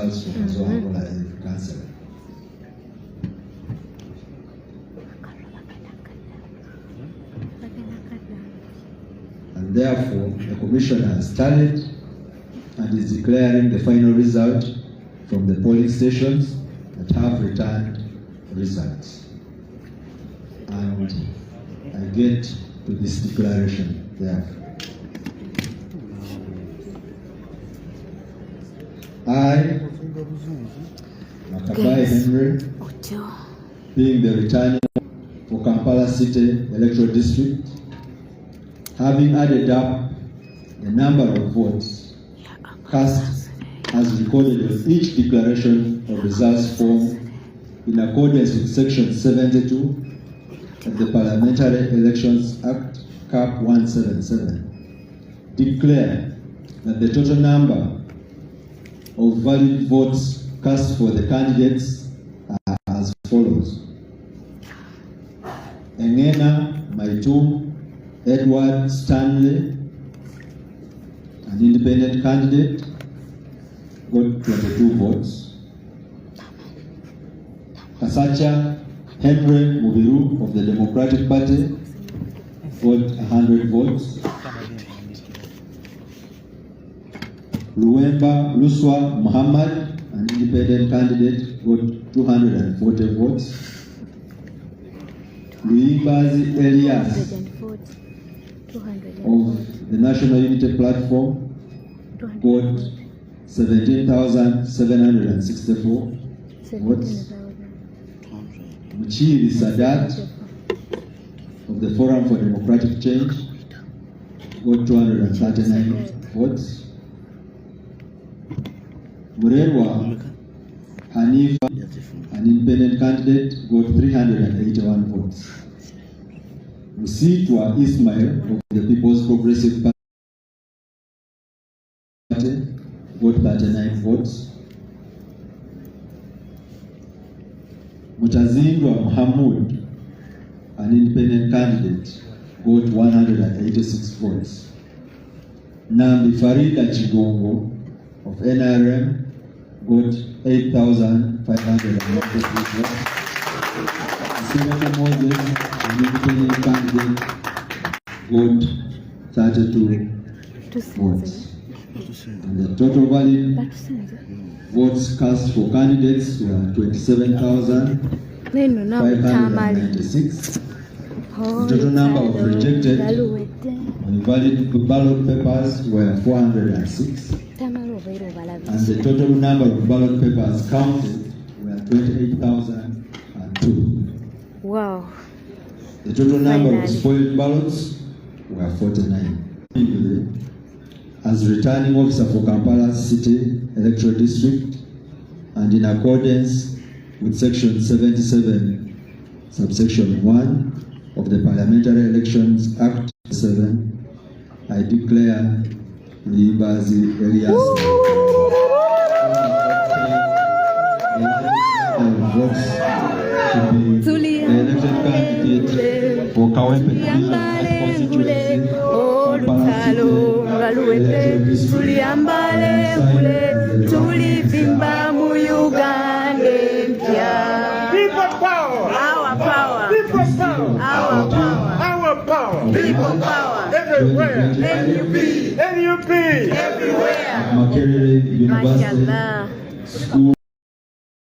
results from Nalukoola Jju Council. And therefore, the Commission has tallied and is declaring the final result from the polling stations that have returned results. And I get to this declaration therefore. I, Makabai Henry, being the returning for Kampala City Electoral District, having added up the number of votes cast as recorded on each declaration of results form in accordance with Section 72 of the Parliamentary Elections Act, Cap 177, declare that the total number of valid votes cast for the candidates are as follows: Engena Maitu Edward Stanley, an independent candidate, got 22 votes. Kasacha Henry Mubiru of the Democratic Party got 100 votes. Luemba Luswa Muhammad, an independent candidate, got 240 votes. Luimbazi Elias of the National Unity Platform got 17,764 votes. Muchiri Sadat of the Forum for Democratic Change got 239 votes. Murerwa Hanifa, an independent candidate, got 381 votes. Musitwa Ismail of the People's Progressive Party got 39 votes. Mutazindwa Muhammad, an independent candidate, got 186 votes. Nambi Farida Chigongo of NRM got 8,593 votes. Senator Moses, an independent candidate, got 32 votes. And the total valid votes cast for candidates were 27,596. The total number of rejected invalid ballot papers were 406. And the total number of ballot papers counted were 28,002. Wow. The total number of spoiled ballots were 49. As returning officer for Kampala City Electoral District, and in accordance with Section 77, subsection 1 of the Parliamentary Elections Act 7, I declare Libazi Elias votes to be the elected candidate for Kawempe Division constituency, Kampala City People power! Our power! People power! Our power! Our power! People power! Everywhere! NUP! NUP! Everywhere! Makerere University Mashallah. School.